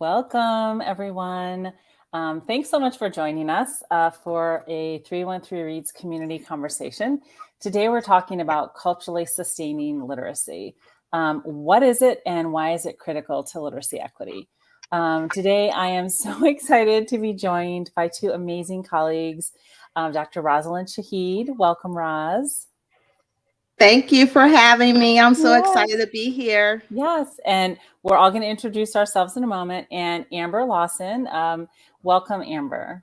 Welcome, everyone. Thanks so much for joining us for a 313 Reads community conversation. Today, we're talking about culturally sustaining literacy. What is it and why is it critical to literacy equity? Today, I am so excited to be joined by two amazing colleagues, Dr. Rosalyn Shahid. Welcome, Roz. Thank you for having me. I'm so Yes. excited to be here. Yes, and we're all going to introduce ourselves in a moment. And Amber Lawson, welcome, Amber.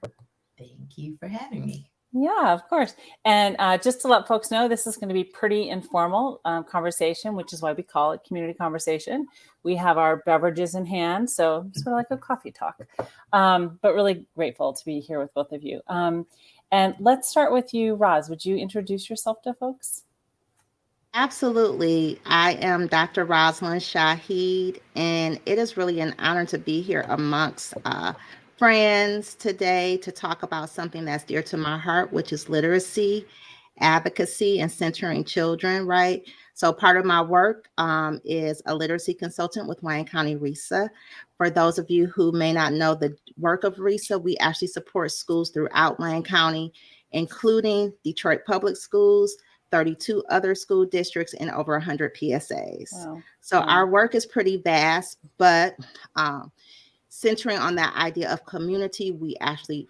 Thank you for having me. Yeah, of course. And just to let folks know, this is going to be pretty informal conversation, which is why we call it community conversation. We have our beverages in hand, so sort of like a coffee talk. But really grateful to be here with both of you. And let's start with you, Roz. Would you introduce yourself to folks? Absolutely. I am Dr. Rosalyn Shahid, and it is really an honor to be here amongst friends today to talk about something that's dear to my heart, which is literacy, advocacy, and centering children, right? So part of my work is a literacy consultant with Wayne County RESA. For those of you who may not know the work of RESA, we actually support schools throughout Wayne County, including Detroit Public Schools, 32 other school districts, and over 100 PSAs. Wow. So our work is pretty vast, but centering on that idea of community, we actually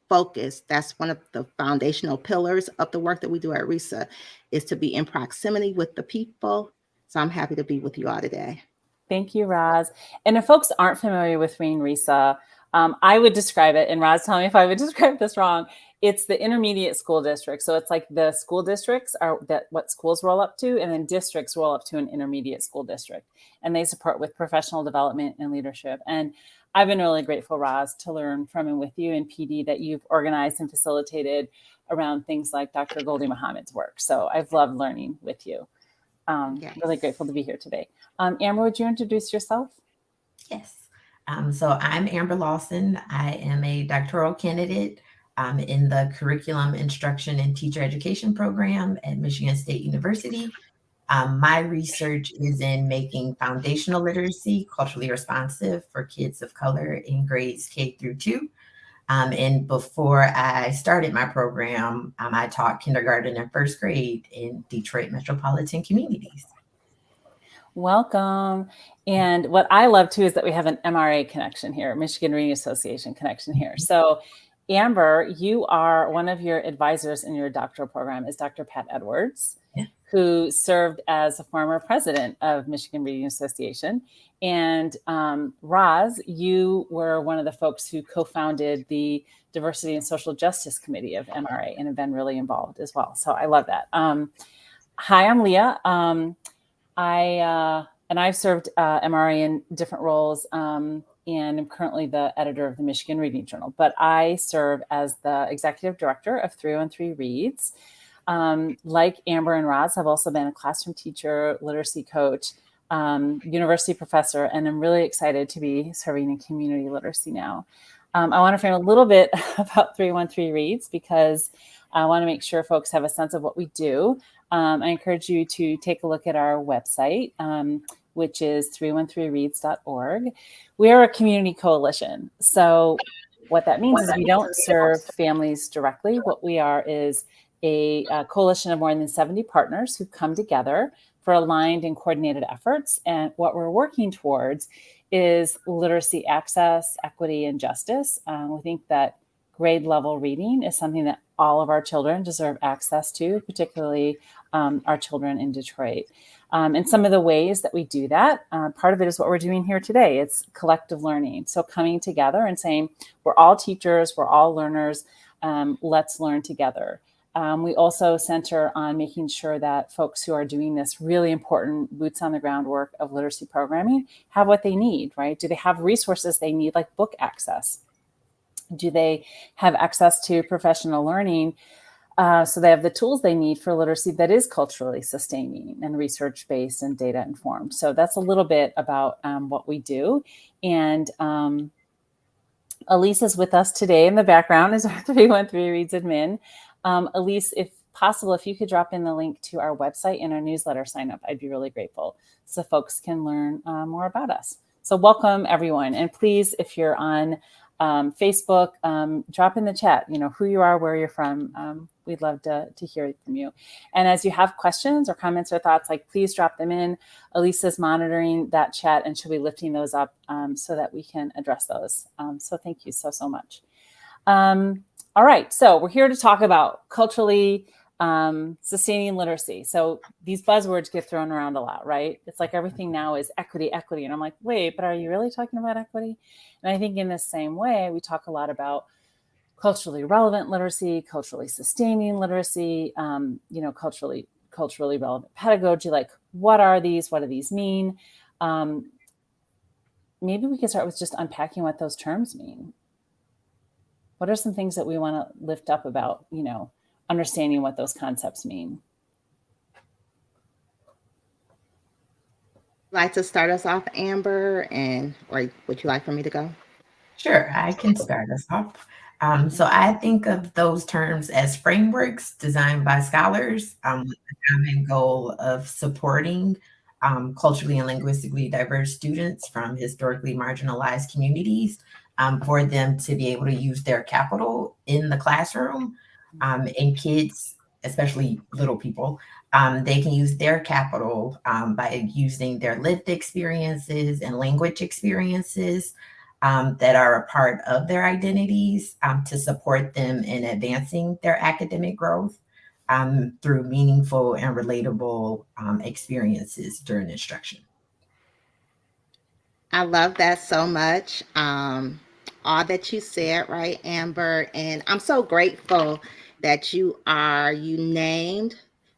focus. That's one of the foundational pillars of the work that we do at RESA, is to be in proximity with the people. So I'm happy to be with you all today. Thank you, Roz. And if folks aren't familiar with Wayne RESA, I would describe it, and Roz, tell me if I would describe this wrong. It's the intermediate school district. So it's like the school districts are what schools roll up to, and then districts roll up to an intermediate school district. And they support with professional development and leadership. And I've been really grateful, Roz, to learn from and with you and PD that you've organized and facilitated around things like Dr. Goldie Muhammad's work. So I've loved learning with you. Yes. Really grateful to be here today. Amber, would you introduce yourself? Yes. So I'm Amber Lawson. I am a doctoral candidate in the Curriculum Instruction and Teacher Education program at Michigan State University. My research is in making foundational literacy culturally responsive for kids of color in grades K through 2. And before I started my program, I taught kindergarten and first grade in Detroit metropolitan communities. Welcome. And what I love too is that we have an MRA connection here, Michigan Reading Association connection here. So Amber, you are one of your advisors in your doctoral program is Dr. Pat Edwards, who served as a former president of Michigan Reading Association. And Roz, you were one of the folks who co-founded the Diversity and Social Justice Committee of MRA and have been really involved as well. So I love that. Hi, I'm Leah. I've served MRA in different roles and I'm currently the editor of the Michigan Reading Journal, but I serve as the executive director of 313 Reads. Like Amber and Roz, I've also been a classroom teacher, literacy coach, university professor, and I'm really excited to be serving in community literacy now. I want to frame a little bit about 313 Reads because I want to make sure folks have a sense of what we do. I encourage you to take a look at our website, which is 313reads.org. We are a community coalition. So what that means is we don't serve families directly. What we are is a coalition of more than 70 partners who come together for aligned and coordinated efforts. And what we're working towards is literacy access, equity, and justice. We think that grade level reading is something that all of our children deserve access to, particularly our children in Detroit. And some of the ways that we do that, part of it is what we're doing here today. It's collective learning. So coming together and saying, we're all teachers, we're all learners, let's learn together. We also center on making sure that folks who are doing this really important boots on the ground work of literacy programming have what they need, right? Do they have resources they need, like book access? Do they have access to professional learning? So they have the tools they need for literacy that is culturally sustaining and research-based and data-informed. So that's a little bit about what we do. And Elise is with us today in the background as our 313 Reads admin. Elise, if possible, if you could drop in the link to our website and our newsletter sign up, I'd be really grateful so folks can learn more about us. So welcome everyone. And please, if you're on Facebook, drop in the chat, who you are, where you're from. We'd love to hear from you. And as you have questions or comments or thoughts, please drop them in. Elisa's monitoring that chat and she'll be lifting those up so that we can address those. So thank you so much. All right, so we're here to talk about culturally sustaining literacy. So these buzzwords get thrown around a lot, right? It's like everything now is equity. And I'm like, wait, but are you really talking about equity? And I think in the same way, we talk a lot about culturally relevant literacy, culturally sustaining literacy, culturally relevant pedagogy. Like, what are these? What do these mean? Maybe we can start with just unpacking what those terms mean. What are some things that we want to lift up about, understanding what those concepts mean? Like to start us off, Amber, or would you like for me to go? Sure, I can start us off. So I think of those terms as frameworks designed by scholars with the common goal of supporting culturally and linguistically diverse students from historically marginalized communities for them to be able to use their capital in the classroom. And kids, especially little people, they can use their capital by using their lived experiences and language experiences that are a part of their identities to support them in advancing their academic growth through meaningful and relatable experiences during instruction. I love that so much. All that you said, right, Amber? And I'm so grateful that you named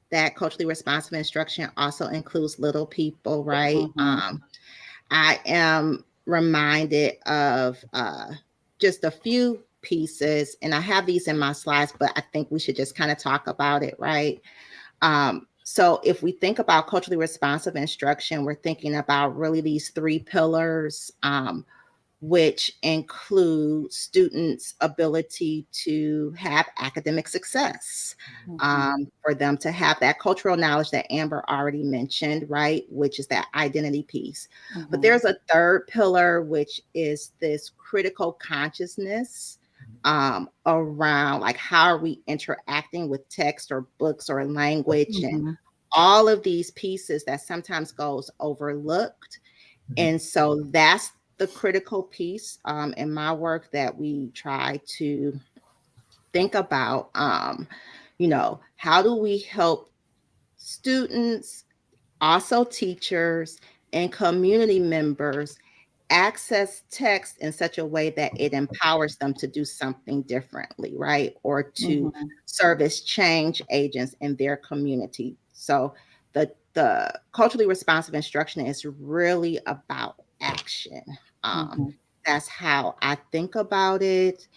that culturally responsive instruction also includes little people, right? Mm-hmm. I am reminded of just a few pieces, and I have these in my slides, but I think we should just kind of talk about it, right? So if we think about culturally responsive instruction, we're thinking about really these three pillars, which include students' ability to have academic success, for them to have that cultural knowledge that Amber already mentioned, right, which is that identity piece. But there's a third pillar, which is this critical consciousness around how are we interacting with text or books or language, and all of these pieces that sometimes goes overlooked. And so that's the critical piece in my work that we try to think about. How do we help students, also teachers and community members, access text in such a way that it empowers them to do something differently, right? Or to serve as change agents in their community. So the culturally responsive instruction is really about action. That's how I think about it.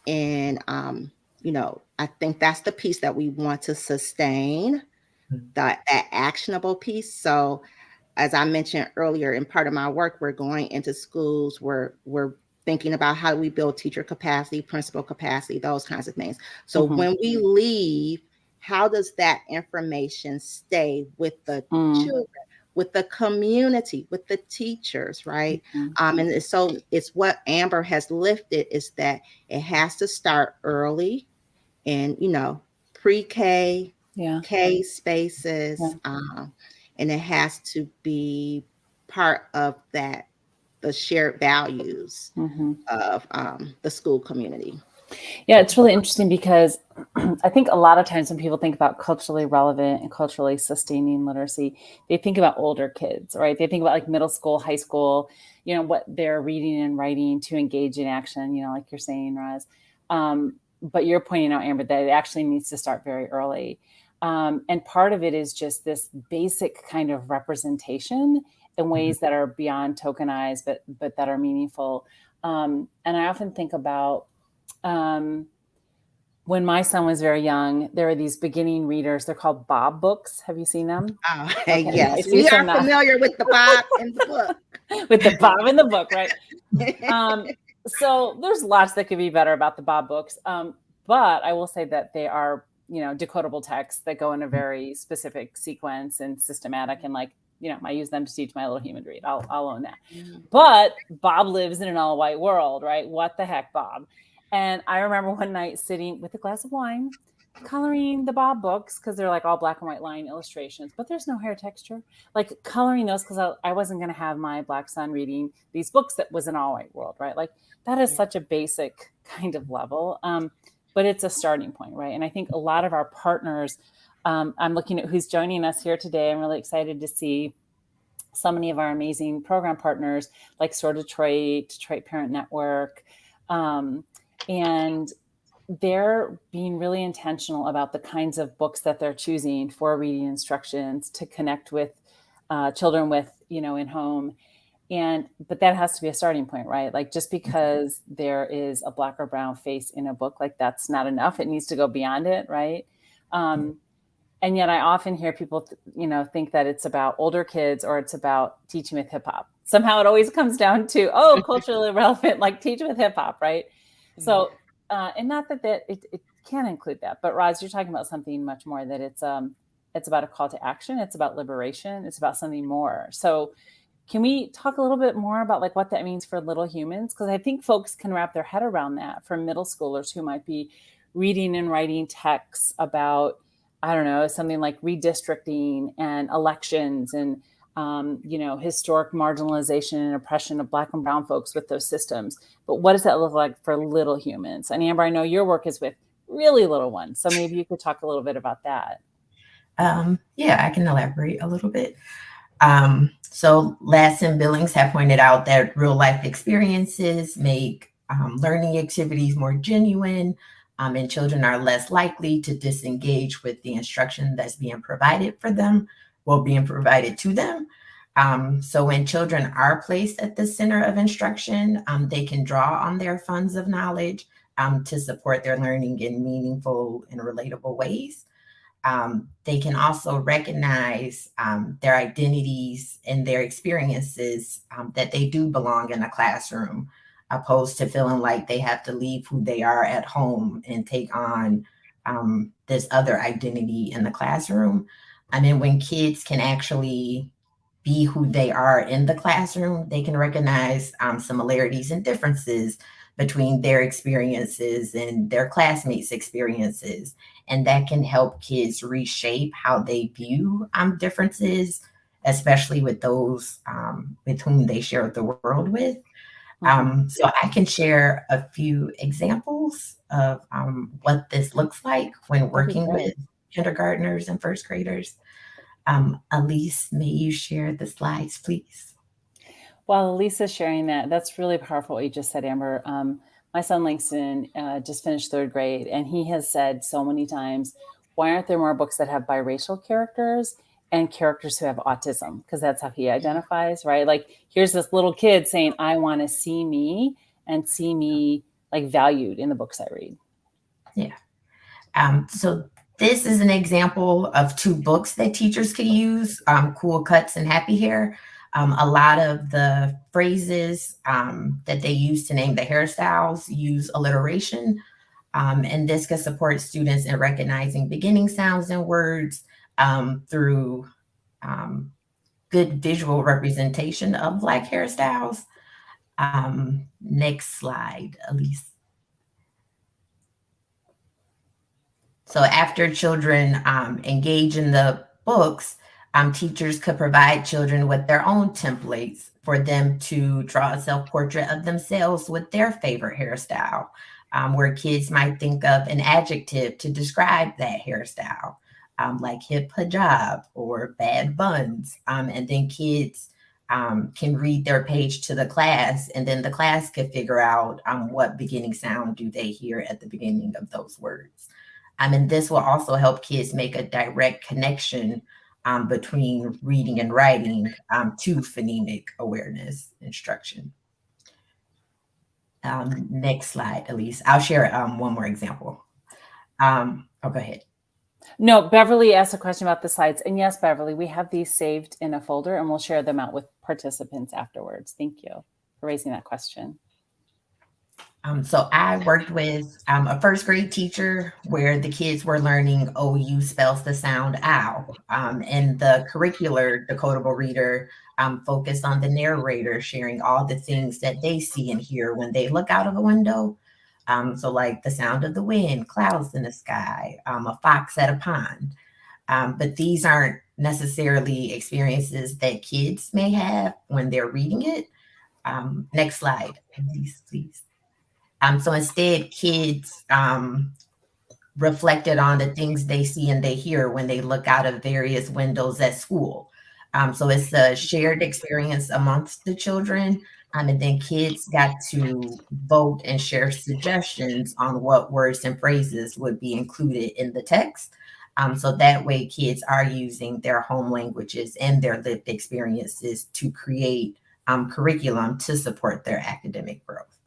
And, I think that's the piece that we want to sustain, that actionable piece. So as I mentioned earlier, in part of my work, we're going into schools where we're thinking about how do we build teacher capacity, principal capacity, those kinds of things. So when we leave, how does that information stay with the children, with the community, with the teachers, right? And so it's what Amber has lifted, is that it has to start early in, pre-K, K spaces, and it has to be part of that, the shared values of the school community. Yeah, it's really interesting because I think a lot of times when people think about culturally relevant and culturally sustaining literacy, they think about older kids, right? They think about middle school, high school, what they're reading and writing to engage in action, like you're saying, Roz. But you're pointing out, Amber, that it actually needs to start very early. And part of it is just this basic kind of representation in ways that are beyond tokenized, but that are meaningful. And I often think about when my son was very young, there were these beginning readers. They're called Bob books. Have you seen them? Oh, okay. Yes, we are familiar with the Bob in the book. With the Bob in the book, right? So there's lots that could be better about the Bob books. But I will say that they are, decodable texts that go in a very specific sequence and systematic, and I use them to teach my little human read. I'll own that. But Bob lives in an all white world, right? What the heck, Bob? And I remember one night sitting with a glass of wine, coloring the Bob books, because they're like all black and white line illustrations, but there's no hair texture. Like coloring those because I wasn't going to have my black son reading these books that was an all white world, right? Like that is such a basic kind of level, but it's a starting point, right? And I think a lot of our partners, I'm looking at who's joining us here today. I'm really excited to see so many of our amazing program partners like SOAR Detroit Parent Network, and they're being really intentional about the kinds of books that they're choosing for reading instructions to connect with children with, in home. But that has to be a starting point, right? Like just because there is a black or brown face in a book, like that's not enough. It needs to go beyond it, right? And yet I often hear people, think that it's about older kids or it's about teaching with hip hop. Somehow it always comes down to, culturally relevant, like teach with hip hop, right? So, and not that it can include that, but Roz, you're talking about something much more, that it's about a call to action. It's about liberation. It's about something more. So can we talk a little bit more about like what that means for little humans? Because I think folks can wrap their head around that for middle schoolers who might be reading and writing texts about, I don't know, something like redistricting and elections and, historic marginalization and oppression of Black and brown folks with those systems. But what does that look like for little humans? And Amber, I know your work is with really little ones. So maybe you could talk a little bit about that. Yeah, I can elaborate a little bit. So Lass and Billings have pointed out that real life experiences make learning activities more genuine, and children are less likely to disengage with the instruction that's being provided to them. So when children are placed at the center of instruction, they can draw on their funds of knowledge to support their learning in meaningful and relatable ways. They can also recognize their identities and their experiences, that they do belong in a classroom, opposed to feeling like they have to leave who they are at home and take on this other identity in the classroom. I mean, when kids can actually be who they are in the classroom, they can recognize similarities and differences between their experiences and their classmates' experiences. And that can help kids reshape how they view differences, especially with those with whom they share the world with. So I can share a few examples of what this looks like when working with kindergartners and first graders. Elise, may you share the slides, please? While Lisa's sharing that, that's really powerful what you just said, Amber. My son Langston just finished third grade, and he has said so many times, why aren't there more books that have biracial characters and characters who have autism? Because that's how he identifies, right? Like, here's this little kid saying, I want to see me and see me like valued in the books I read. Yeah. So this is an example of two books that teachers can use, Cool Cuts and Happy Hair. A lot of the phrases that they use to name the hairstyles use alliteration. And this can support students in recognizing beginning sounds and words through good visual representation of Black hairstyles. Next slide, Elise. So after children engage in the books, teachers could provide children with their own templates for them to draw a self-portrait of themselves with their favorite hairstyle, where kids might think of an adjective to describe that hairstyle, like hip hijab or bad buns. And then kids can read their page to the class, and then the class could figure out what beginning sound do they hear at the beginning of those words. And this will also help kids make a direct connection between reading and writing to phonemic awareness instruction. Next slide, Elise. I'll share one more example. Go ahead. No, Beverly asked a question about the slides. And yes, Beverly, we have these saved in a folder and we'll share them out with participants afterwards. Thank you for raising that question. So I worked with a first grade teacher where the kids were learning OU spells the sound ow. And the curricular decodable reader focused on the narrator sharing all the things that they see and hear when they look out of a window. So like the sound of the wind, clouds in the sky, a fox at a pond. But these aren't necessarily experiences that kids may have when they're reading it. Next slide, please. So instead, kids reflected on the things they see and they hear when they look out of various windows at school. So it's a shared experience amongst the children. And then kids got to vote and share suggestions on what words and phrases would be included in the text. So that way, kids are using their home languages and their lived experiences to create curriculum to support their academic growth.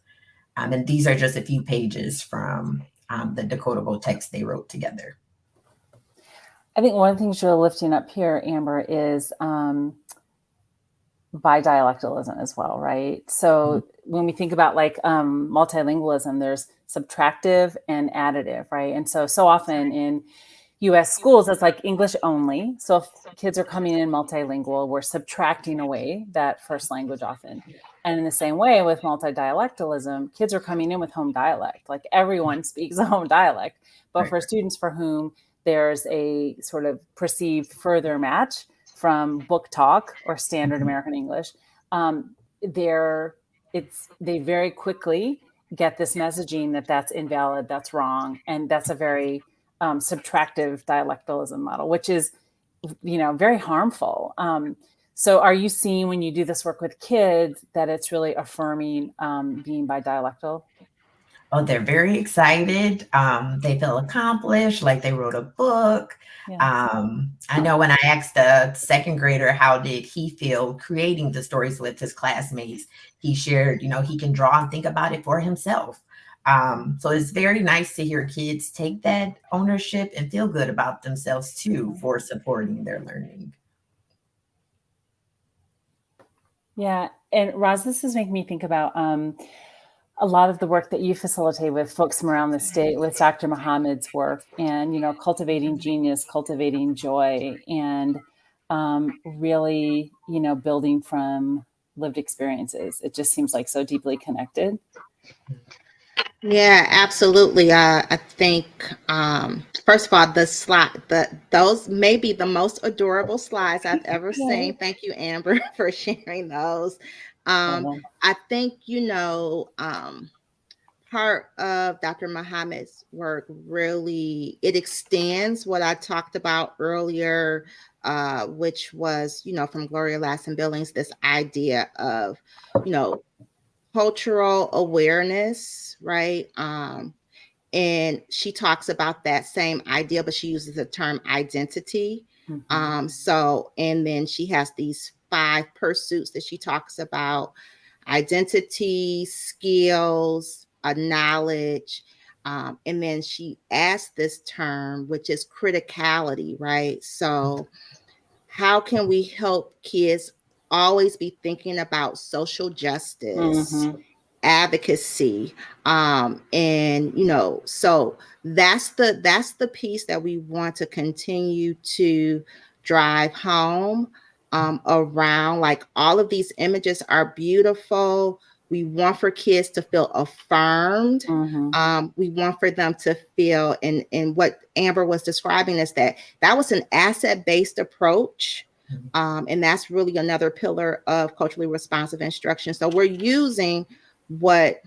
And these are just a few pages from the decodable text they wrote together. I think one of the things you're lifting up here, Amber, is bidialectalism as well, right? So when we think about like multilingualism, there's subtractive and additive, right? And so often in US schools, it's like English only. So if kids are coming in multilingual, we're subtracting away that first language often. And in the same way with multidialectalism, kids are coming in with home dialect. Like everyone speaks a home dialect. But for students for whom there's a sort of perceived further match from book talk or standard American English, they very quickly get this messaging that that's invalid, that's wrong. And that's a very subtractive dialectalism model, which is, very harmful. So are you seeing when you do this work with kids that it's really affirming being bidialectal? Oh, they're very excited. They feel accomplished, like they wrote a book. Yeah. I know when I asked a second grader how did he feel creating the stories with his classmates, he shared, he can draw and think about it for himself. So it's very nice to hear kids take that ownership and feel good about themselves too for supporting their learning. Yeah. And Roz, this is making me think about a lot of the work that you facilitate with folks from around the state with Dr. Muhammad's work and, cultivating genius, cultivating joy, and really, building from lived experiences. It just seems like so deeply connected. Yeah, absolutely. I think, first of all, those may be the most adorable slides I've ever seen. Thank you, Amber, for sharing those. I think, part of Dr. Muhammad's work really, it extends what I talked about earlier, which was, from Gloria Ladson-Billings, this idea of, cultural awareness, right? And she talks about that same idea, but she uses the term identity. And then she has these 5 pursuits that she talks about: identity, skills, knowledge. And then she adds this term, which is criticality, right? So how can we help kids always be thinking about social justice, advocacy, and so that's the piece that we want to continue to drive home around. Like, all of these images are beautiful. We want for kids to feel affirmed. We want for them to feel, and what Amber was describing is that was an asset-based approach. And that's really another pillar of culturally responsive instruction. So we're using what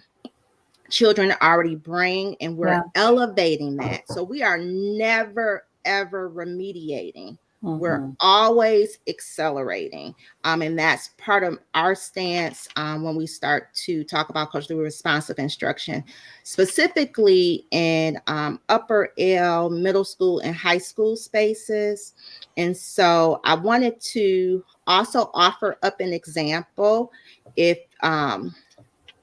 children already bring, and we're elevating that. So we are never, ever remediating. We're always accelerating. And that's part of our stance when we start to talk about culturally responsive instruction, specifically in upper L, middle school, and high school spaces. And so I wanted to also offer up an example. If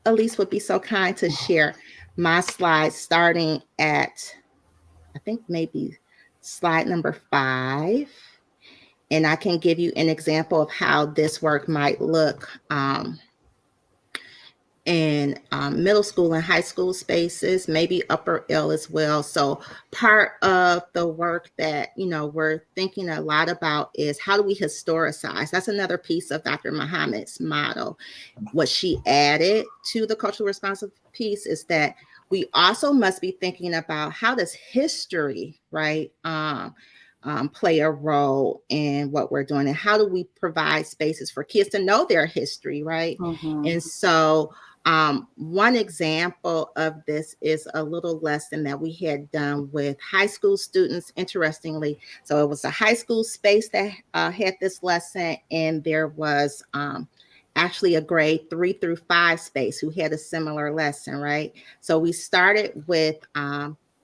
Elise would be so kind to share my slides starting at, I think, maybe slide number 5. And I can give you an example of how this work might look. in middle school and high school spaces, maybe upper L as well. So part of the work that, we're thinking a lot about is how do we historicize? That's another piece of Dr. Muhammad's model. What she added to the culturally responsive piece is that we also must be thinking about how does history, right, play a role in what we're doing, and how do we provide spaces for kids to know their history, right? And so one example of this is a little lesson that we had done with high school students, interestingly. So it was a high school space that had this lesson, and there was actually a grade 3 through 5 space who had a similar lesson, right? So we started with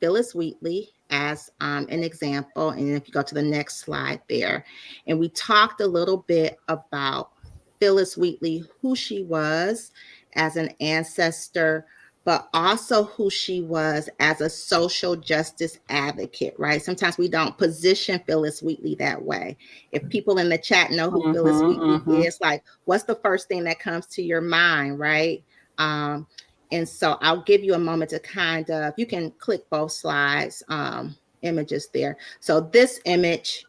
Phyllis Wheatley as an example. And if you go to the next slide there, and we talked a little bit about Phyllis Wheatley, who she was as an ancestor, but also who she was as a social justice advocate, right? Sometimes we don't position Phyllis Wheatley that way. If people in the chat know who Phyllis Wheatley is, like, what's the first thing that comes to your mind, right? And so I'll give you a moment to kind of, you can click both slides, images there. So this image,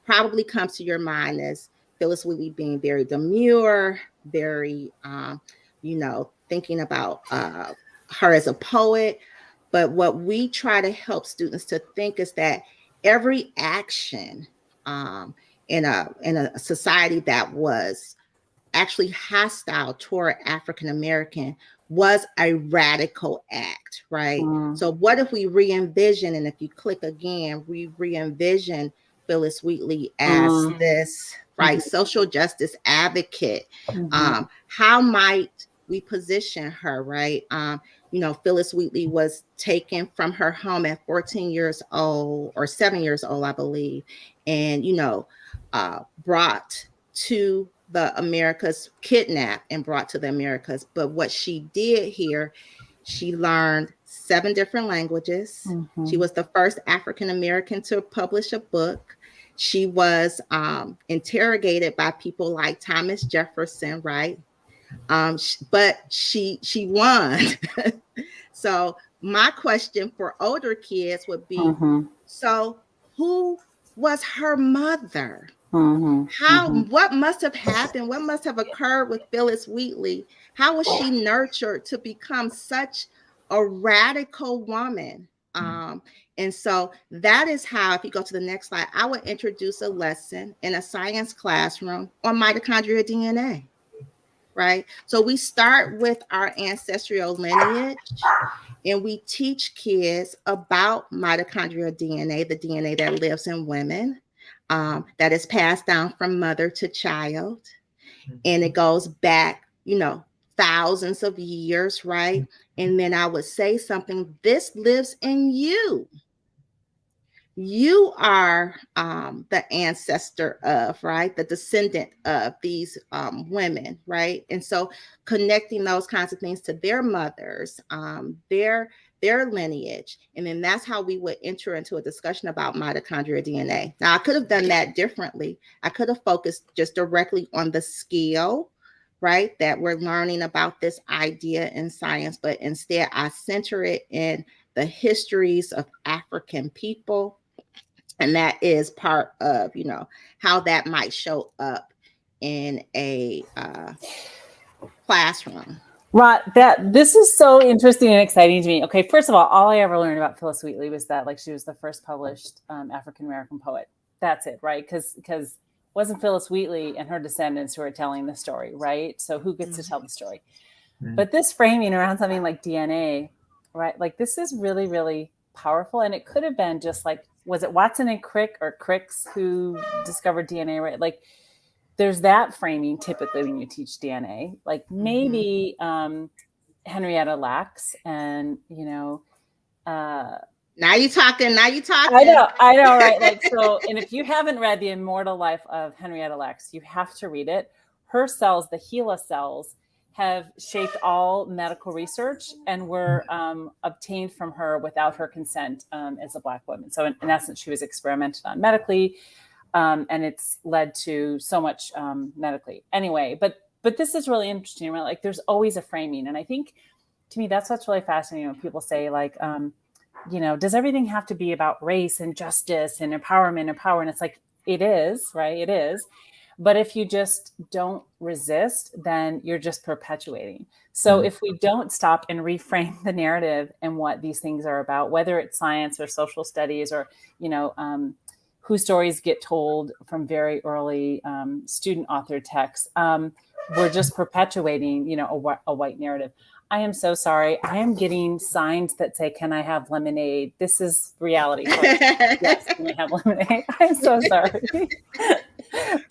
probably comes to your mind as Phyllis Wheatley being very demure, very, thinking about her as a poet. But what we try to help students to think is that every action in a society that was actually hostile toward African American was a radical act, right? So what if we re-envision, and if you click again, we re-envision Phyllis Wheatley as this, right, social justice advocate? How might we position her, right? Phyllis Wheatley was taken from her home at 14 years old, or 7 years old, I believe, and, brought to the Americas, kidnapped and brought to the Americas. But what she did here, she learned 7 different languages. She was the first African American to publish a book. She was interrogated by people like Thomas Jefferson, right? But she won. So my question for older kids would be, so who was her mother? What must have happened? What must have occurred with Phyllis Wheatley? How was she nurtured to become such a radical woman? And so that is how, if you go to the next slide, I would introduce a lesson in a science classroom on mitochondrial DNA, right? So we start with our ancestral lineage, and we teach kids about mitochondrial DNA, the DNA that lives in women, that is passed down from mother to child. And it goes back, thousands of years, right? And then I would say something, this lives in you. You are the ancestor of, right, the descendant of these women, right? And so connecting those kinds of things to their mothers, their lineage. And then that's how we would enter into a discussion about mitochondrial DNA. Now, I could have done that differently. I could have focused just directly on the skill, right, that we're learning about this idea in science, but instead I center it in the histories of African people. And that is part of, how that might show up in a classroom. Right. This is so interesting and exciting to me. Okay, first of all I ever learned about Phyllis Wheatley was that, like, she was the first published African American poet. That's it, right? Because it wasn't Phyllis Wheatley and her descendants who are telling the story, right? So who gets to tell the story? But this framing around something like DNA, right? Like, this is really, really powerful. And it could have been just like, was it Watson and Crick or Cricks who discovered DNA, right? Like, there's that framing typically when you teach DNA, like maybe Henrietta Lacks, and now you're talking. I know, right? Like, so, and if you haven't read The Immortal Life of Henrietta Lacks, you have to read it. Her cells, the HeLa cells, have shaped all medical research and were obtained from her without her consent as a Black woman. So in essence, she was experimented on medically, and it's led to so much medically. Anyway, but but this is really interesting, right? Like there's always a framing. And I think to me, that's what's really fascinating when people say like, does everything have to be about race and justice and empowerment and power? And it's like, it is, right? It is. But if you just don't resist, then you're just perpetuating. So if we don't stop and reframe the narrative and what these things are about, whether it's science or social studies or, whose stories get told from very early student authored texts, we're just perpetuating, a white narrative. I am so sorry. I am getting signs that say, "Can I have lemonade?" This is reality. Yes, can we have lemonade? I'm so sorry.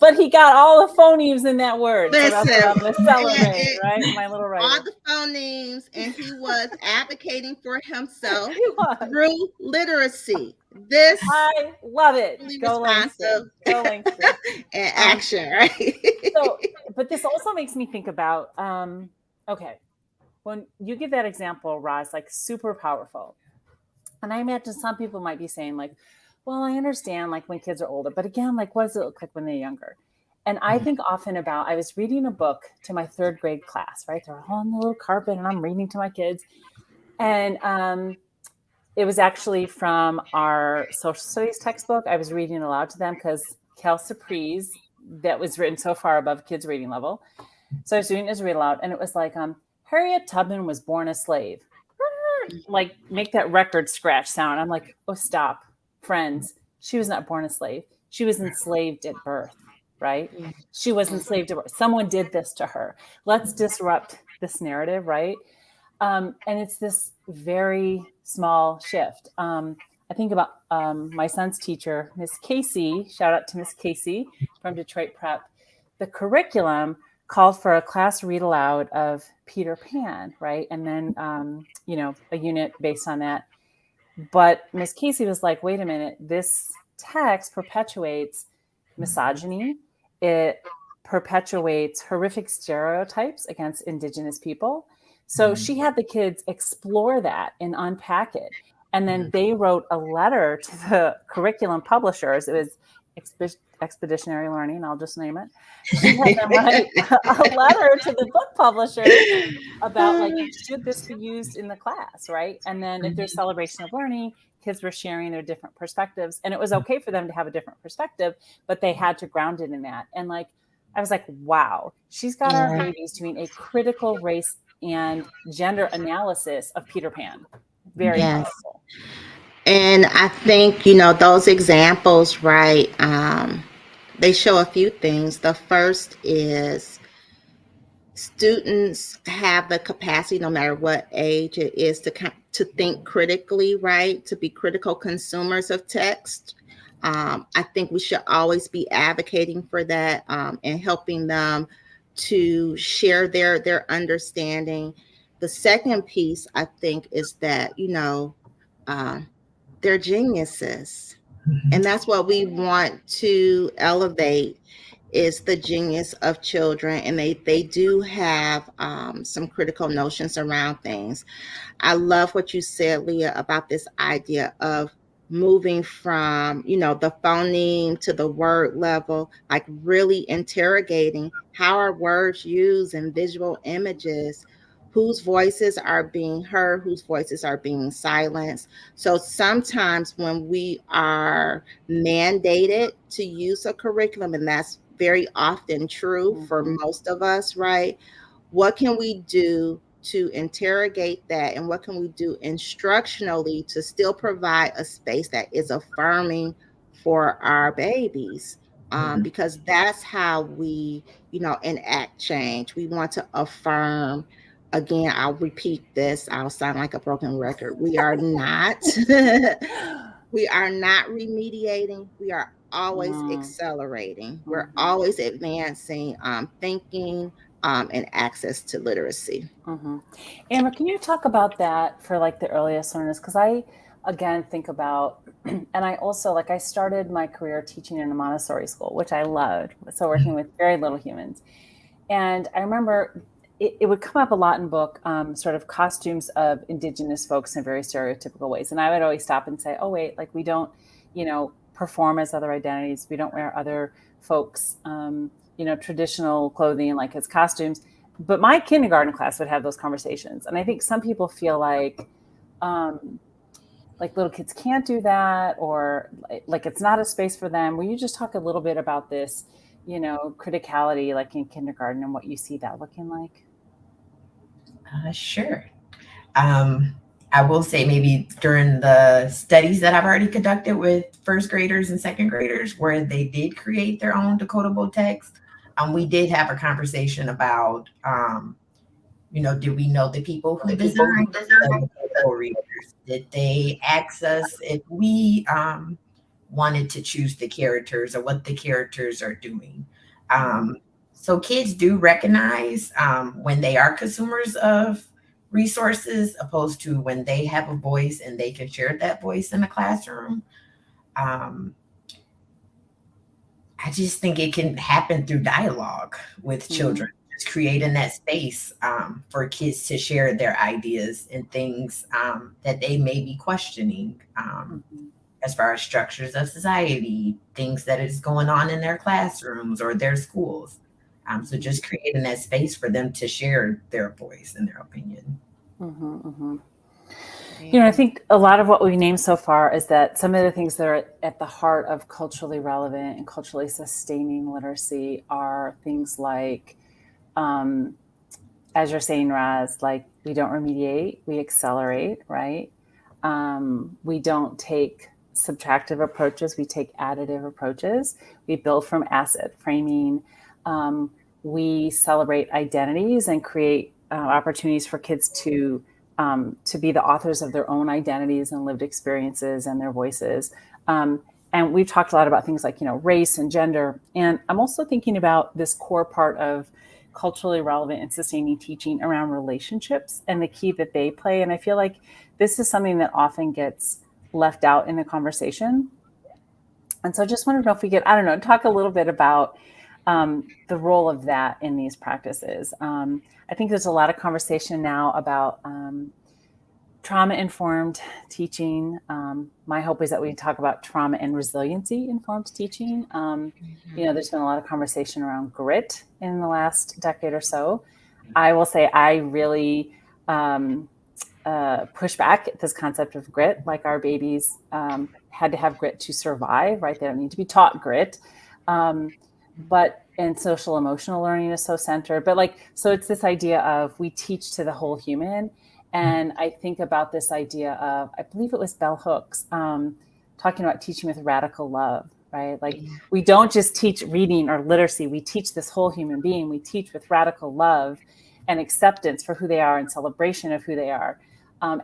But he got all the phonemes in that word. Listen, so that's what I'm going to celebrate, right? My little writer. All the phonemes, and he was advocating for himself through literacy. I love it. Really Go Langston. Go Langston. And action, right? But this also makes me think about, okay, when you give that example, Roz, like super powerful. And I imagine some people might be saying like, well, I understand like when kids are older, but again, like what does it look like when they're younger? And I think often about, I was reading a book to my third grade class, right? They're all on the little carpet and I'm reading to my kids. And it was actually from our social studies textbook. I was reading aloud to them because Cal Surprise, that was written so far above kids' reading level. So I was doing it as read aloud. And it was like, Harriet Tubman was born a slave. Like make that record scratch sound. I'm like, oh, stop. Friends, she was not born a slave. She was enslaved at birth, right? She was enslaved at birth. Someone did this to her. Let's disrupt this narrative, right? And it's this very small shift. I think about my son's teacher, Miss Casey. Shout out to Miss Casey from Detroit Prep. The curriculum called for a class read aloud of Peter Pan, right? And then, a unit based on that. But Miss Casey was like, wait a minute, this text perpetuates misogyny. It perpetuates horrific stereotypes against Indigenous people. So she had the kids explore that and unpack it. And then they wrote a letter to the curriculum publishers. It was Expeditionary Learning, I'll just name it. She had them write a letter to the book publishers about like, should this be used in the class, right? And then if there's celebration of learning, kids were sharing their different perspectives. And it was okay for them to have a different perspective, but they had to ground it in that. And like, I was like, wow, she's got our babies doing a critical race and gender analysis of Peter Pan. Very powerful. And I think, those examples, right, they show a few things. The first is students have the capacity, no matter what age it is, to think critically, right, to be critical consumers of text. I think we should always be advocating for that and helping them to share their understanding. The second piece, I think, is that, they're geniuses. And that's what we want to elevate, is the genius of children. And they do have some critical notions around things. I love what you said, Leah, about this idea of moving from, the phoneme to the word level, like really interrogating how are words used in visual images, whose voices are being heard, whose voices are being silenced. So sometimes when we are mandated to use a curriculum, and that's very often true for most of us, right? What can we do to interrogate that, and what can we do instructionally to still provide a space that is affirming for our babies? Because that's how we, enact change. We want to affirm. Again, I'll repeat this. I'll sound like a broken record. We are not remediating. We are always accelerating. We're always advancing thinking and access to literacy. Amber, can you talk about that for like the earliest learners? Because I, again, think about, and I also, like, I started my career teaching in a Montessori school, which I loved. So working with very little humans. And I remember it would come up a lot in book, sort of costumes of Indigenous folks in very stereotypical ways. And I would always stop and say, oh, wait, like we don't, perform as other identities. We don't wear other folks, traditional clothing, like as costumes. But my kindergarten class would have those conversations. And I think some people feel like little kids can't do that, or like it's not a space for them. Will you just talk a little bit about this, criticality, like in kindergarten, and what you see that looking like? Sure. I will say maybe during the studies that I've already conducted with first graders and second graders, where they did create their own decodable text, we did have a conversation about, did we know the people who designed the decodable readers? Did they ask us if we wanted to choose the characters or what the characters are doing? So kids do recognize when they are consumers of resources, opposed to when they have a voice and they can share that voice in the classroom. I just think it can happen through dialogue with children, just creating that space for kids to share their ideas and things that they may be questioning as far as structures of society, things that is going on in their classrooms or their schools. So just creating that space for them to share their voice and their opinion. I think a lot of what we've named so far is that some of the things that are at the heart of culturally relevant and culturally sustaining literacy are things like, as you're saying, Raz, like we don't remediate, we accelerate, right? We don't take subtractive approaches, we take additive approaches. We build from asset framing. We celebrate identities and create opportunities for kids to be the authors of their own identities and lived experiences and their voices. And we've talked a lot about things like, race and gender. And I'm also thinking about this core part of culturally relevant and sustaining teaching around relationships and the key that they play. And I feel like this is something that often gets left out in the conversation. And so I just wanted to know if we could, talk a little bit about the role of that in these practices. I think there's a lot of conversation now about trauma-informed teaching. My hope is that we talk about trauma and resiliency-informed teaching. There's been a lot of conversation around grit in the last decade or so. I will say I really push back at this concept of grit, like our babies had to have grit to survive, right? They don't need to be taught grit. And social emotional learning is so centered. But so it's this idea of we teach to the whole human. And I think about this idea of, I believe it was Bell Hooks, talking about teaching with radical love, right? We don't just teach reading or literacy, we teach this whole human being. We teach with radical love and acceptance for who they are and celebration of who they are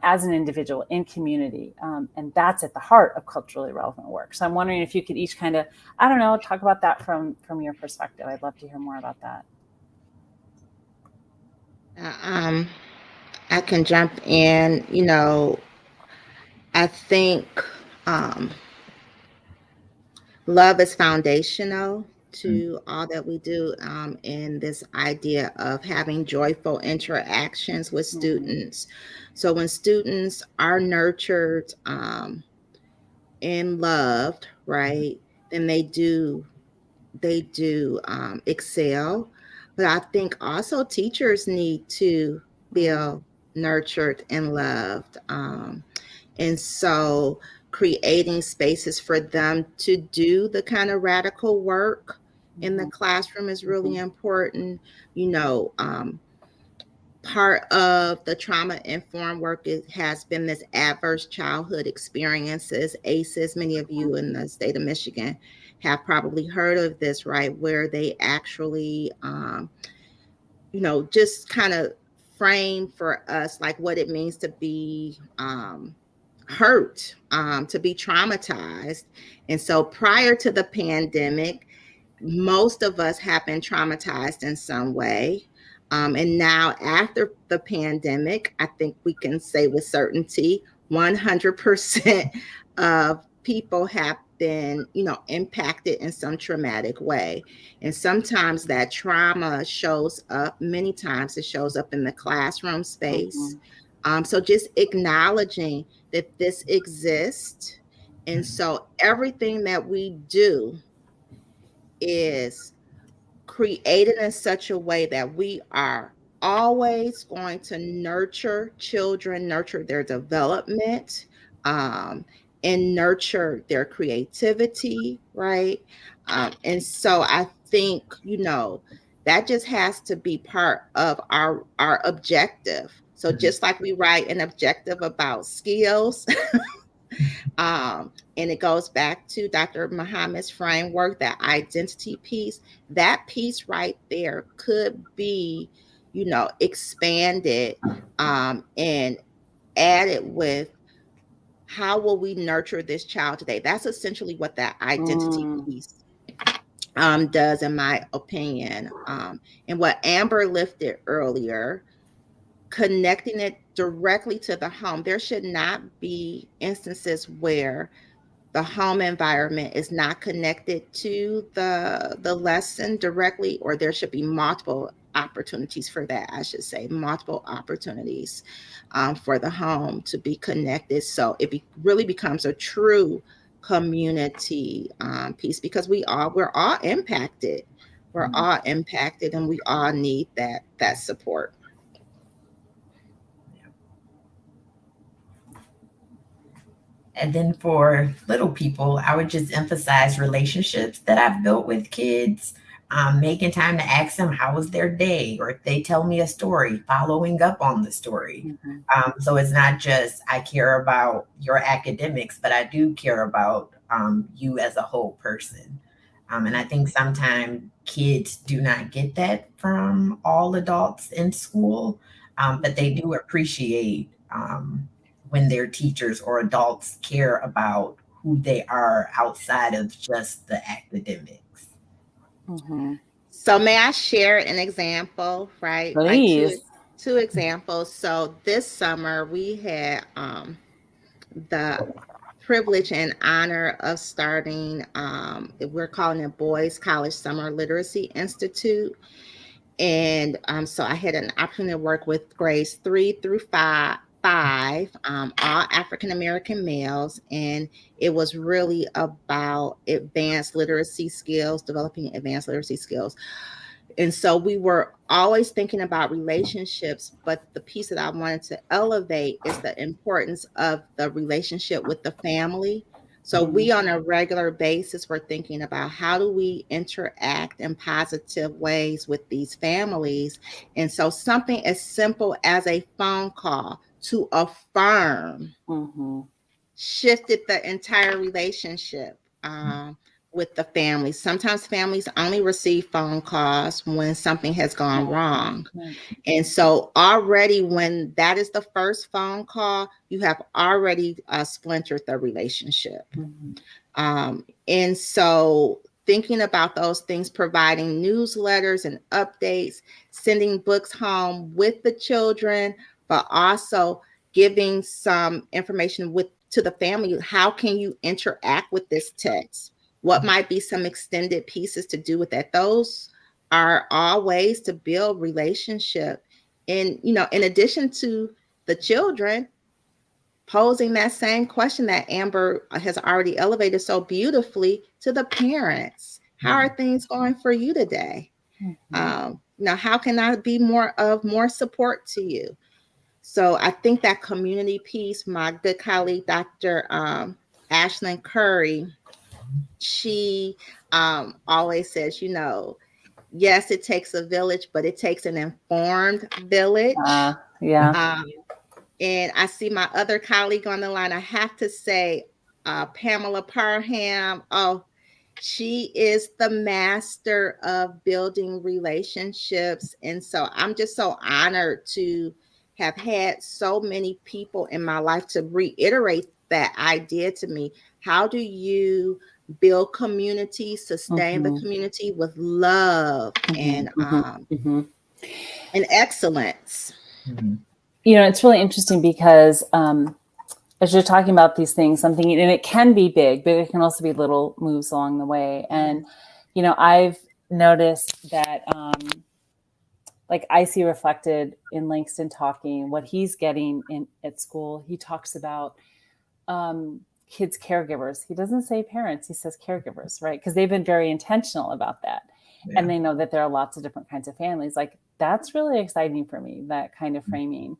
as an individual in community. And that's at the heart of culturally relevant work. So I'm wondering if you could each kind of, talk about that from your perspective. I'd love to hear more about that. I can jump in. I think love is foundational to all that we do, in this idea of having joyful interactions with students. So when students are nurtured and loved, right, then they do excel. But I think also teachers need to feel nurtured and loved. And so creating spaces for them to do the kind of radical work in the classroom is really important. Part of the trauma-informed work has been this adverse childhood experiences, ACEs. Many of you in the state of Michigan have probably heard of this, right? Where they actually, just kind of frame for us like what it means to be hurt, to be traumatized. And so prior to the pandemic, most of us have been traumatized in some way. And now after the pandemic, I think we can say with certainty, 100% of people have been, impacted in some traumatic way. And sometimes that trauma shows up, many times it shows up in the classroom space. So just acknowledging that this exists. And so everything that we do is created in such a way that we are always going to nurture children, nurture their development, and nurture their creativity, right? And so I think, that just has to be part of our objective. So just like we write an objective about skills, and it goes back to Dr. Muhammad's framework, that identity piece. That piece right there could be, expanded, and added with, how will we nurture this child today? That's essentially what that identity piece does, in my opinion. And what Amber lifted earlier, connecting it directly to the home. There should not be instances where the home environment is not connected to the lesson directly, or there should be multiple opportunities for that. I should say multiple opportunities for the home to be connected, so it really becomes a true community piece, because we're all impacted. We're all impacted, and we all need that support. And then for little people, I would just emphasize relationships that I've built with kids, making time to ask them how was their day, or if they tell me a story, following up on the story. So it's not just I care about your academics, but I do care about you as a whole person. And I think sometimes kids do not get that from all adults in school, but they do appreciate when their teachers or adults care about who they are outside of just the academics. So may I share an example, right? Please. Like two examples. So this summer we had the privilege and honor of starting, we're calling it Boys College Summer Literacy Institute. And so I had an opportunity to work with grades 3 through 5, all African American males, and it was really about advanced literacy skills, developing advanced literacy skills. And so we were always thinking about relationships, but the piece that I wanted to elevate is the importance of the relationship with the family. So we, on a regular basis, were thinking about, how do we interact in positive ways with these families? And so something as simple as a phone call to affirm shifted the entire relationship with the family. Sometimes families only receive phone calls when something has gone wrong. And so already when that is the first phone call, you have already splintered the relationship. And so thinking about those things, providing newsletters and updates, sending books home with the children, but also giving some information to the family. How can you interact with this text? What might be some extended pieces to do with that? Those are all ways to build relationship. And, in addition to the children, posing that same question that Amber has already elevated so beautifully to the parents. How are things going for you today? Now, how can I be more support to you? So I think that community piece, my good colleague, Dr. Ashlyn Curry, she always says, yes, it takes a village, but it takes an informed village. And I see my other colleague on the line. I have to say, Pamela Parham, she is the master of building relationships. And so I'm just so honored to have had so many people in my life to reiterate that idea to me. How do you build community, sustain the community with love and excellence? It's really interesting because as you're talking about these things, I'm thinking, and it can be big, but it can also be little moves along the way. And, I've noticed that, like I see reflected in Langston talking, what he's getting at school. He talks about kids' caregivers. He doesn't say parents, he says caregivers, right? Because they've been very intentional about that. and they know that there are lots of different kinds of families. Like, that's really exciting for me, that kind of framing.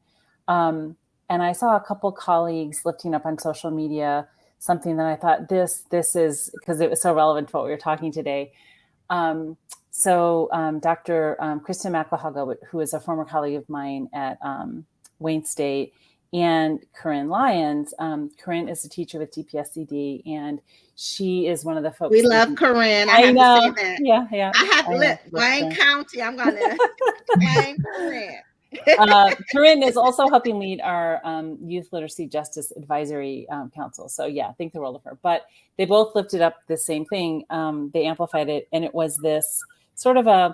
And I saw a couple colleagues lifting up on social media something that I thought this is, because it was so relevant to what we were talking today. Dr. Kristen McElhaga, who is a former colleague of mine at Wayne State, and Corinne Lyons. Corinne is a teacher with DPSCD, and she is one of the folks. We love Corinne. I have know. to say that. Yeah, yeah. I have Wayne County. I'm going to claim Corinne. Corinne is also helping lead our Youth Literacy Justice Advisory Council. So yeah, think the world of her. But they both lifted up the same thing. They amplified it, and it was this sort of a,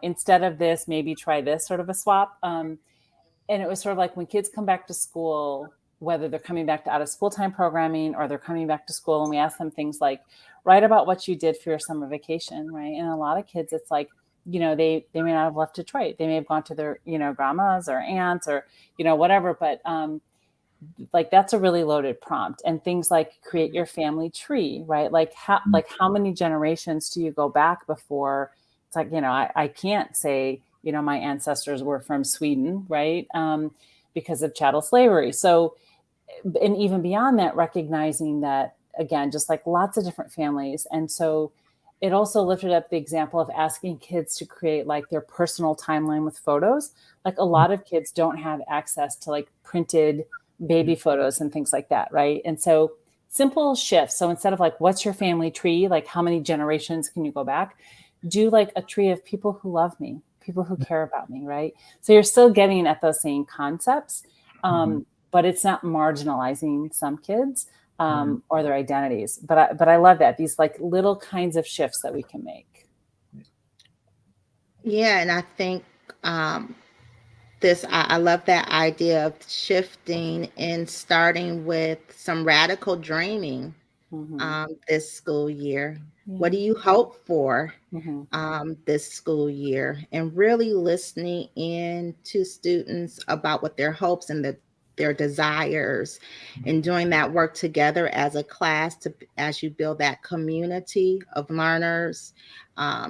instead of this, maybe try this sort of a swap. And it was sort of like when kids come back to school, whether they're coming back to out of school time programming or they're coming back to school, and we ask them things like, write about what you did for your summer vacation, right? And a lot of kids, it's like, they may not have left Detroit. They may have gone to their, grandmas or aunts or, whatever. But like, that's a really loaded prompt. And things like create your family tree, right? Like how many generations do you go back before it's like, I can't say, my ancestors were from Sweden, right? Because of chattel slavery. So, and even beyond that, recognizing that, again, just like lots of different families. And so it also lifted up the example of asking kids to create like their personal timeline with photos. Like, a lot of kids don't have access to like printed baby photos and things like that, right? And so simple shifts. So instead of like, what's your family tree? Like, how many generations can you go back? Do like a tree of people who love me, people who care about me, right? So you're still getting at those same concepts, but it's not marginalizing some kids or their identities. But I love that, these like little kinds of shifts that we can make. Yeah, and I think I love that idea of shifting and starting with some radical dreaming this school year. Yeah. What do you hope for this school year? And really listening in to students about what their hopes and their desires, and doing that work together as a class as you build that community of learners,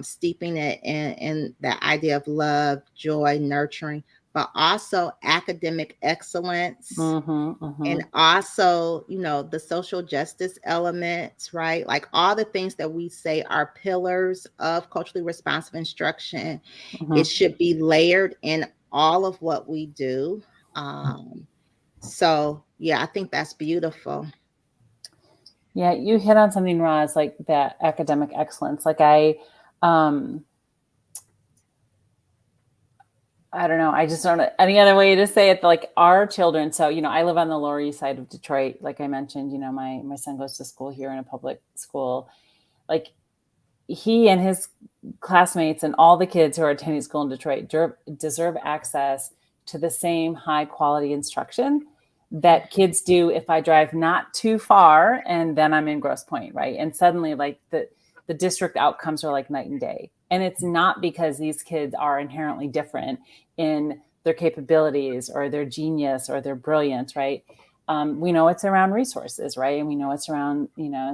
steeping it in the idea of love, joy, nurturing, but also academic excellence, and also, the social justice elements, right? Like all the things that we say are pillars of culturally responsive instruction. It should be layered in all of what we do. So yeah, I think that's beautiful. Yeah, you hit on something, Roz, like that academic excellence. Like I don't know. I just don't know any other way to say it. Like our children. So, I live on the Lower East Side of Detroit. Like I mentioned, my son goes to school here in a public school. Like he and his classmates and all the kids who are attending school in Detroit deserve access to the same high quality instruction that kids do if I drive not too far and then I'm in Grosse Pointe, right? And suddenly like the district outcomes are like night and day. And it's not because these kids are inherently different in their capabilities or their genius or their brilliance, right? We know it's around resources, right? And we know it's around,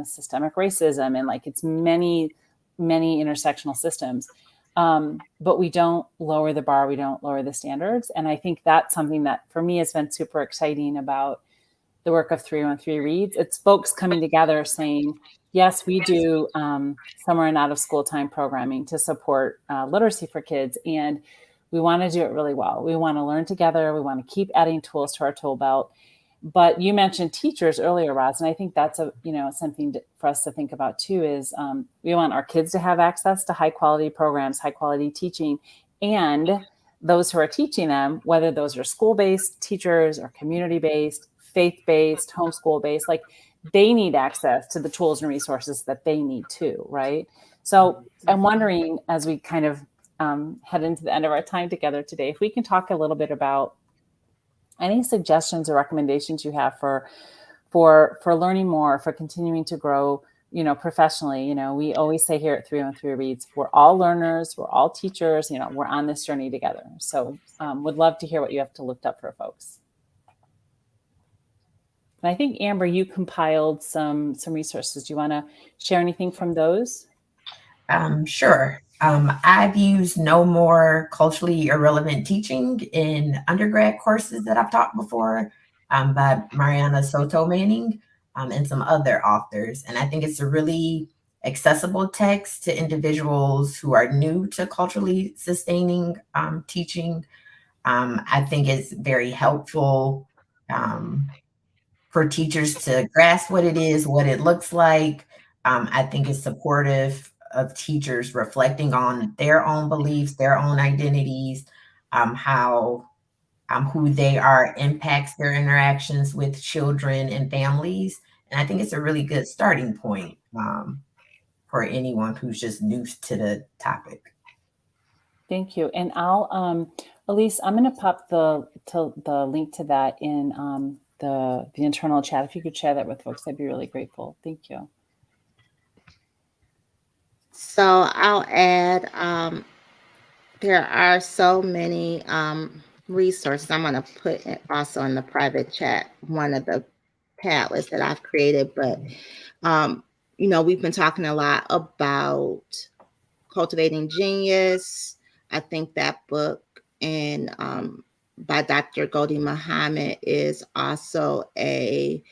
systemic racism and like it's many, many intersectional systems. But we don't lower the bar. We don't lower the standards. And I think that's something that for me has been super exciting about the work of 313 Reads. It's folks coming together saying, yes, we do summer and out of school time programming to support literacy for kids. And we want to do it really well. We want to learn together. We want to keep adding tools to our tool belt. But you mentioned teachers earlier, Roz, and I think that's something for us to think about too. Is we want our kids to have access to high quality programs, high quality teaching, and those who are teaching them, whether those are school based teachers or community based, faith based, homeschool based, like they need access to the tools and resources that they need too, right? So I'm wondering, as we kind of head into the end of our time together today, if we can talk a little bit about any suggestions or recommendations you have for learning more, for continuing to grow, professionally. We always say here at 313 Reads, we're all learners, we're all teachers, we're on this journey together. So would love to hear what you have to lift up for folks. And I think, Amber, you compiled some resources. Do you want to share anything from those? Sure. I've used No More Culturally Irrelevant Teaching in undergrad courses that I've taught before, by Mariana Soto Manning, and some other authors. And I think it's a really accessible text to individuals who are new to culturally sustaining teaching. I think it's very helpful for teachers to grasp what it is, what it looks like. I think it's supportive of teachers reflecting on their own beliefs, their own identities, how who they are impacts their interactions with children and families. And I think it's a really good starting point for anyone who's just new to the topic. Thank you. And I'll, Elise, I'm going to pop the link to that in the internal chat. If you could share that with folks, I'd be really grateful. Thank you. So I'll add, there are so many resources. I'm going to put it also in the private chat, one of the Padlets that I've created. But, you know, we've been talking a lot about Cultivating Genius. I think that book and by Dr. Gholdy Muhammad is also a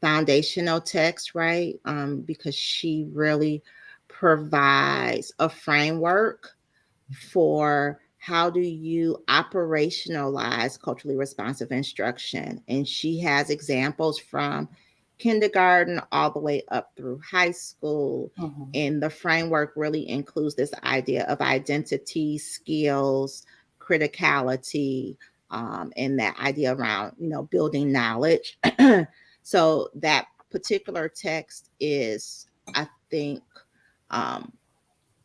foundational text, right? Because she really provides a framework for how do you operationalize culturally responsive instruction. And she has examples from kindergarten all the way up through high school. Mm-hmm. And the framework really includes this idea of identity, skills, criticality, and that idea around, you know, building knowledge. So that particular text is, I think,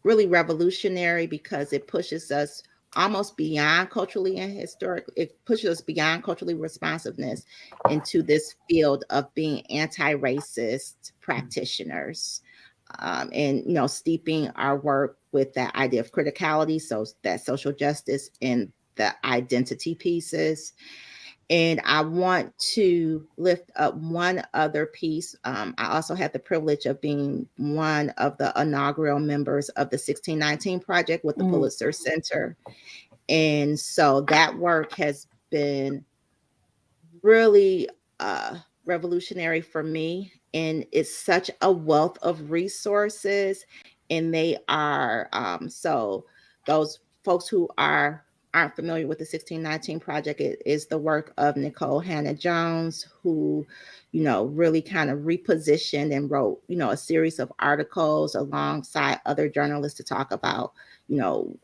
really revolutionary because it pushes us almost beyond culturally and historic. It pushes us beyond culturally responsiveness into this field of being anti-racist practitioners, and, you know, steeping our work with that idea of criticality, so that social justice and the identity pieces. And I want to lift up one other piece. I also had the privilege of being one of the inaugural members of the 1619 Project with the Pulitzer Center. And so that work has been really revolutionary for me. And it's such a wealth of resources. And they are, so those folks who aren't familiar with the 1619 Project, it is the work of Nicole Hannah-Jones, who, you know, really kind of repositioned and wrote, you know, a series of articles alongside other journalists to talk about, you know,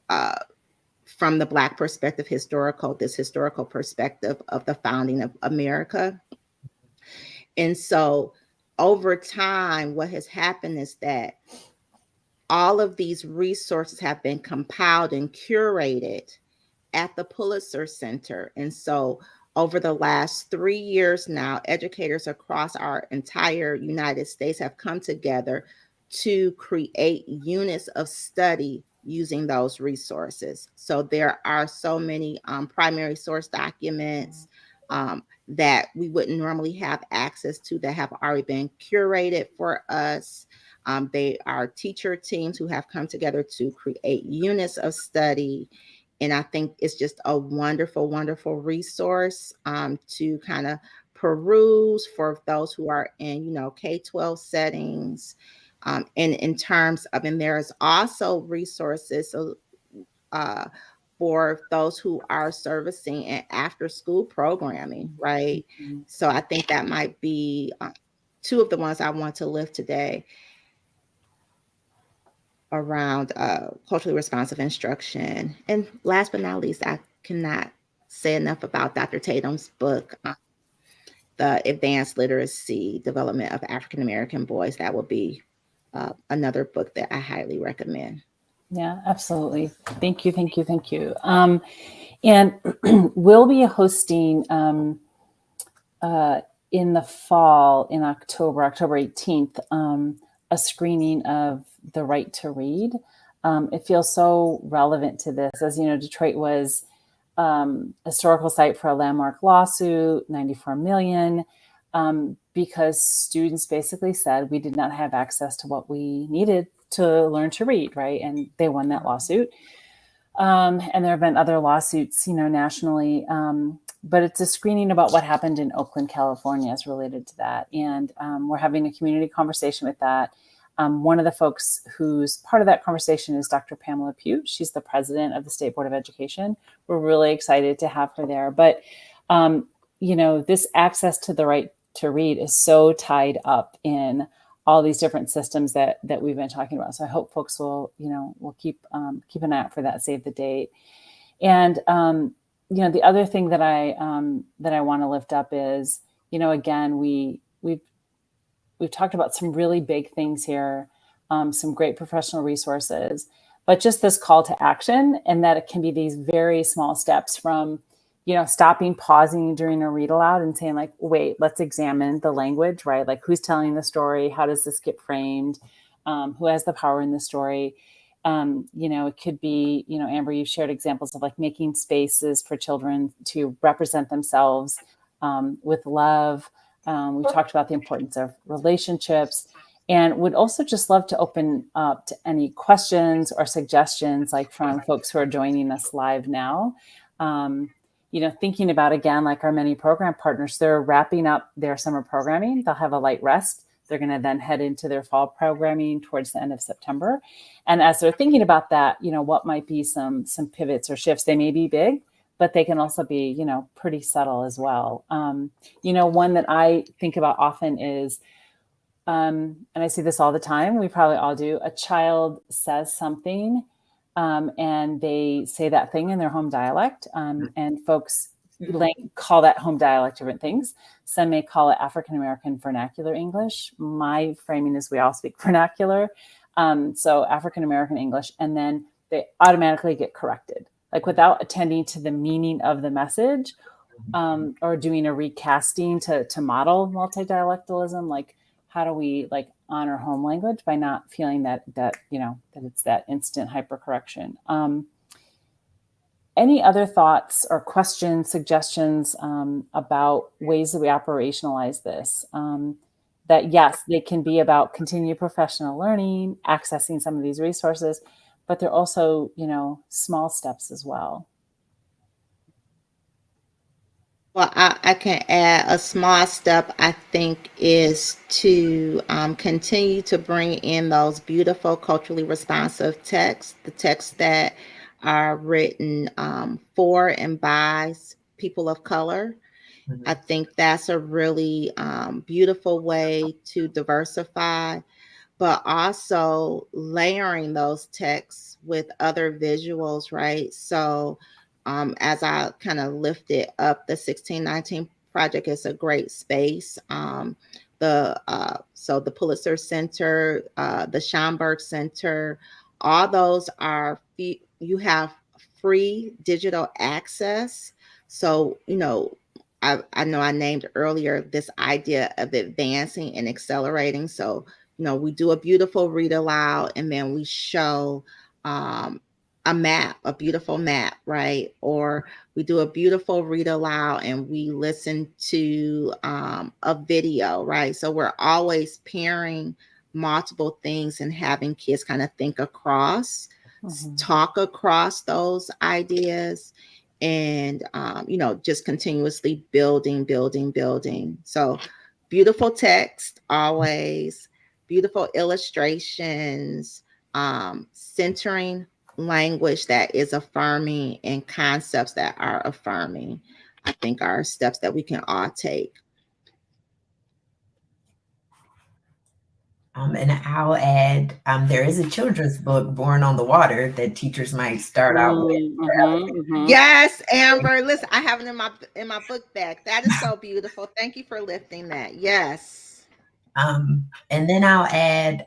from the Black perspective, this historical perspective of the founding of America. And so over time, what has happened is that all of these resources have been compiled and curated at the Pulitzer Center. And so over the last 3 years now, educators across our entire United States have come together to create units of study using those resources. So there are so many primary source documents that we wouldn't normally have access to that have already been curated for us. They are teacher teams who have come together to create units of study. And I think it's just a wonderful, wonderful resource to kind of peruse for those who are in, you know, K-12 settings. And in terms of, and there's also resources for those who are servicing and after school programming, right? Mm-hmm. So I think that might be two of the ones I want to lift today around culturally responsive instruction. And last but not least, I cannot say enough about Dr. Tatum's book, The Advanced Literacy Development of African American Boys. That will be another book that I highly recommend. Yeah, absolutely. Thank you, thank you, thank you. And we'll be hosting in the fall, in October 18th, a screening of The Right to Read. It feels so relevant to this. As you know, Detroit was a historical site for a landmark lawsuit, 94 million, because students basically said we did not have access to what we needed to learn to read, right? And they won that lawsuit. And there have been other lawsuits, nationally. But it's a screening about what happened in Oakland, California is related to that. And we're having a community conversation with that. One of the folks who's part of that conversation is Dr. Pamela Pugh. She's the president of the State Board of Education. We're really excited to have her there. But, this access to the right to read is so tied up in all these different systems that we've been talking about. So I hope folks will keep an eye out for that save the date. And, the other thing that I want to lift up is, again, we've talked about some really big things here, some great professional resources, but just this call to action, and that it can be these very small steps from, stopping, pausing during a read aloud and saying like, wait, let's examine the language, right? Like who's telling the story? How does this get framed? Who has the power in the story? It could be, Amber, you've shared examples of like making spaces for children to represent themselves with love. We talked about the importance of relationships, and would also just love to open up to any questions or suggestions, like from folks who are joining us live now. Thinking about, again, like our many program partners, they're wrapping up their summer programming. They'll have a light rest. They're going to then head into their fall programming towards the end of September. And as they're thinking about that, what might be some pivots or shifts? They may be big, but they can also be, pretty subtle as well. One that I think about often is, and I see this all the time, we probably all do, a child says something and they say that thing in their home dialect, and folks call that home dialect different things. Some may call it African-American vernacular English. My framing is we all speak vernacular. So African-American English, and then they automatically get corrected, like without attending to the meaning of the message, or doing a recasting to model multidialectalism. Like, how do we like honor home language by not feeling that it's that instant hypercorrection? Any other thoughts or questions, suggestions about ways that we operationalize this? That yes, they can be about continued professional learning, accessing some of these resources, but they're also, small steps as well. Well, I can add a small step, I think, is to continue to bring in those beautiful culturally responsive texts, the texts that are written for and by people of color. Mm-hmm. I think that's a really beautiful way to diversify, but also layering those texts with other visuals, right? So as I kind of lifted up, the 1619 Project is a great space. So the Pulitzer Center, the Schomburg Center, all those are, you have free digital access. So, I know I named earlier this idea of advancing and accelerating. So, we do a beautiful read aloud, and then we show a map, a beautiful map, right? Or we do a beautiful read aloud and we listen to a video, right? So we're always pairing multiple things and having kids kind of think across, talk across those ideas, and, just continuously building. So beautiful text, always beautiful illustrations, centering language that is affirming and concepts that are affirming, I think, are steps that we can all take. And I'll add, there is a children's book, Born on the Water, that teachers might start out with. Yes, Amber. Listen, I have it in my book bag. That is so beautiful. Thank you for lifting that. Yes. And then I'll add,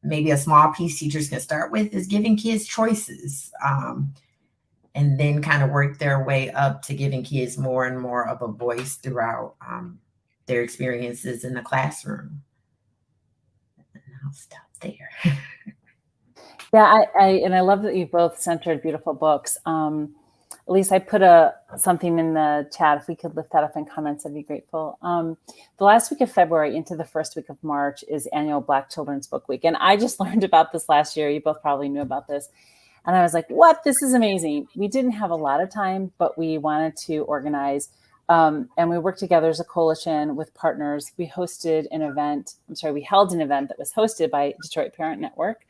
maybe a small piece teachers can start with is giving kids choices, and then kind of work their way up to giving kids more and more of a voice throughout their experiences in the classroom. And I'll stop there. Yeah, I love that you both centered beautiful books. Elise, I put something in the chat. If we could lift that up in comments, I'd be grateful. The last week of February into the first week of March is annual Black Children's Book Week. And I just learned about this last year. You both probably knew about this. And I was like, what? This is amazing. We didn't have a lot of time, but we wanted to organize. And we worked together as a coalition with partners. We held an event that was hosted by Detroit Parent Network.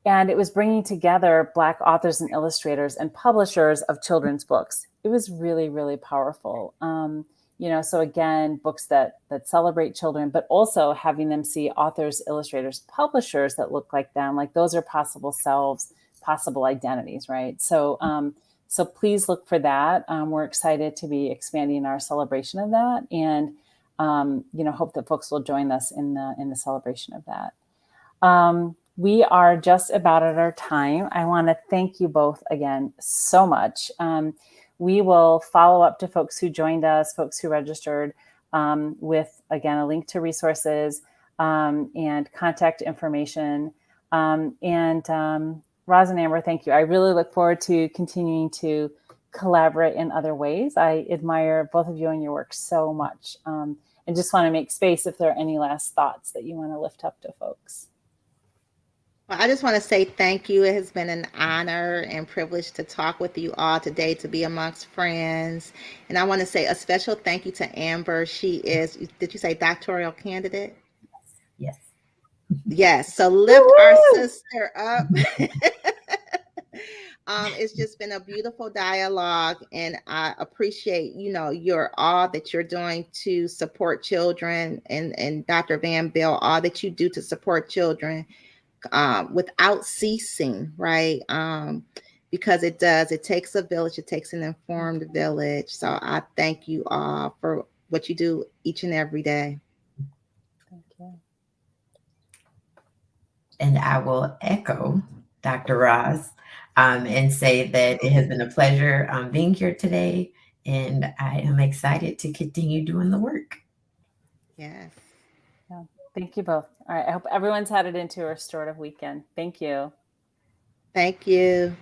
And it was bringing together Black authors and illustrators and publishers of children's books. It was really, really powerful. So again, books that celebrate children, but also having them see authors, illustrators, publishers that look like them, like those are possible selves, possible identities, right? So please look for that. We're excited to be expanding our celebration of that, and hope that folks will join us in the celebration of that. We are just about at our time. I want to thank you both again so much. We will follow up to folks who joined us, folks who registered, with, again, a link to resources and contact information. Roz and Amber, thank you. I really look forward to continuing to collaborate in other ways. I admire both of you and your work so much. And just want to make space if there are any last thoughts that you want to lift up to folks. Well, I just want to say thank you. It has been an honor and privilege to talk with you all today, to be amongst friends. And I want to say a special thank you to Amber. She is, did you say doctoral candidate? Yes. Yes. So lift our sister up. It's just been a beautiful dialogue, and I appreciate, all that you're doing to support children, and Dr. Van Belle, all that you do to support children. Without ceasing, right? Because it takes a village, it takes an informed village. So I thank you all for what you do each and every day. Thank you. And I will echo Dr. Ross and say that it has been a pleasure being here today, and I am excited to continue doing the work. Yes. Yeah. Thank you both. All right. I hope everyone's headed into a restorative weekend. Thank you. Thank you.